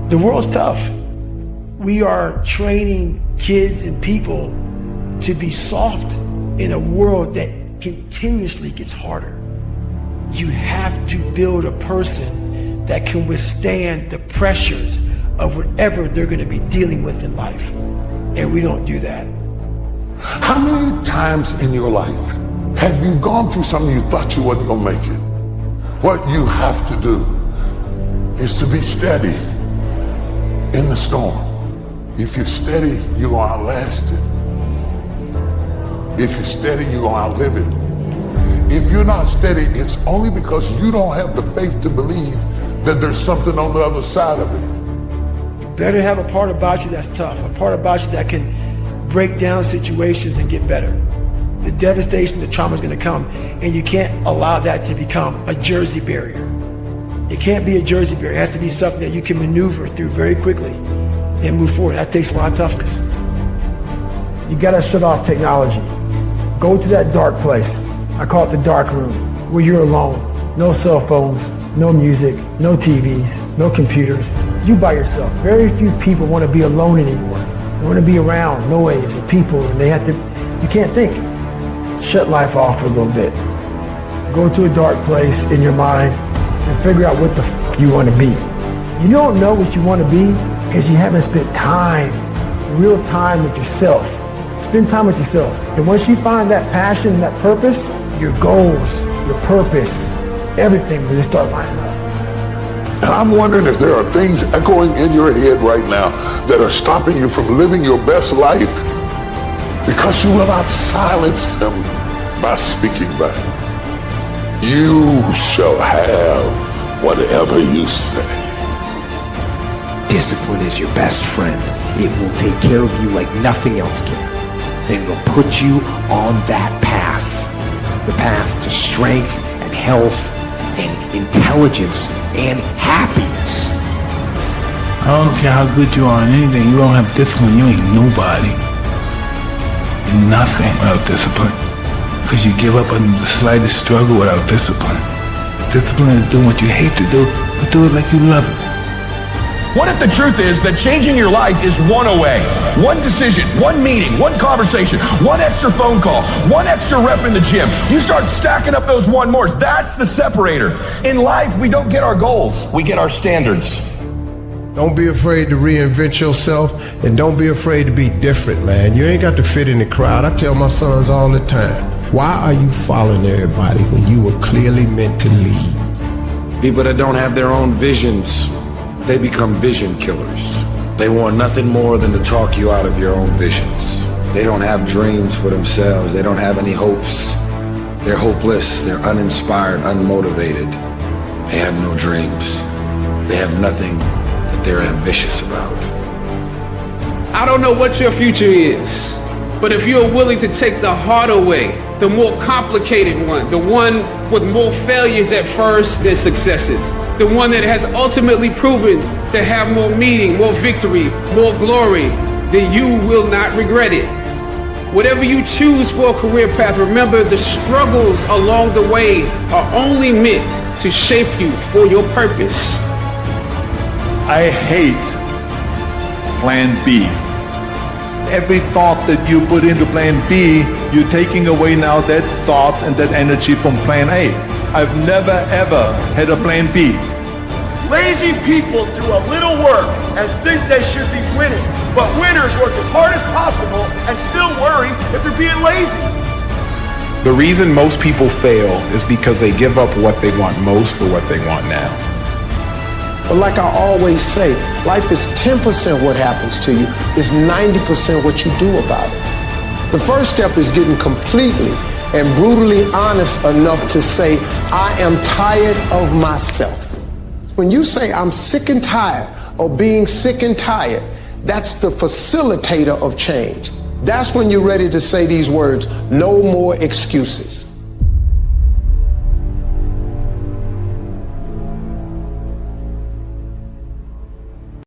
The world's tough. We are training kids and people to be soft in a world that continuously gets harder. You have to build a person that can withstand the pressures of whatever they're going to be dealing with in life. And we don't do that. How many times in your life have you gone through something you thought you wasn't going to make it? What you have to do is to be steady in the storm. If you're steady, you're going to outlast it. If you're steady, you're going to outlive it. If you're not steady, it's only because you don't have the faith to believe that there's something on the other side of it. You better have a part about you that's tough, a part about you that can break down situations and get better. The devastation, the trauma is going to come, and you can't allow that to become a Jersey barrier. It can't be a Jersey barrier. It has to be something that you can maneuver through very quickly and move forward. That takes a lot of toughness. You got to shut off technology. Go to that dark place. I call it the dark room, where you're alone. No cell phones, no music, no TVs, no computers. You by yourself. Very few people want to be alone anymore. They want to be around noise and people, and you can't think. Shut life off for a little bit. Go to a dark place in your mind and figure out what the you want to be. You don't know what you want to be because you haven't spent time, real time with yourself. Spend time with yourself. And once you find that passion, that purpose, your goals, your purpose, everything will just start lining up. And I'm wondering if there are things echoing in your head right now that are stopping you from living your best life because you will not silence them by speaking back. You shall have whatever you say. Discipline is your best friend. It will take care of you like nothing else can. And it will put you on that path. The path to strength and health and intelligence and happiness. I don't care how good you are in anything, you don't have discipline, you ain't nobody. You're nothing without discipline. Because you give up on the slightest struggle without discipline. Discipline is doing what you hate to do, but do it like you love it. What if the truth is that changing your life is one away? One decision, one meeting, one conversation, one extra phone call, one extra rep in the gym. You start stacking up those one mores. That's the separator. In life, we don't get our goals. We get our standards. Don't be afraid to reinvent yourself, and don't be afraid to be different, man. You ain't got to fit in the crowd. I tell my sons all the time, why are you following everybody when you were clearly meant to lead? People that don't have their own visions, they become vision killers. They want nothing more than to talk you out of your own visions. They don't have dreams for themselves. They don't have any hopes. They're hopeless. They're uninspired, unmotivated. They have no dreams. They have nothing that they're ambitious about. I don't know what your future is, but if you're willing to take the harder way, the more complicated one, the one with more failures at first than successes, the one that has ultimately proven to have more meaning, more victory, more glory, then you will not regret it. Whatever you choose for a career path, remember the struggles along the way are only meant to shape you for your purpose. I hate plan B. Every thought that you put into plan B, you're taking away now that thought and that energy from plan A. I've never ever had a plan B. Lazy people do a little work and think they should be winning, but winners work as hard as possible and still worry if they're being lazy. The reason most people fail is because they give up what they want most for what they want now. But like I always say, life is 10% what happens to you, is 90% what you do about it. The first step is getting completely and brutally honest enough to say, I am tired of myself. When you say I'm sick and tired of being sick and tired, that's the facilitator of change. That's when you're ready to say these words, no more excuses.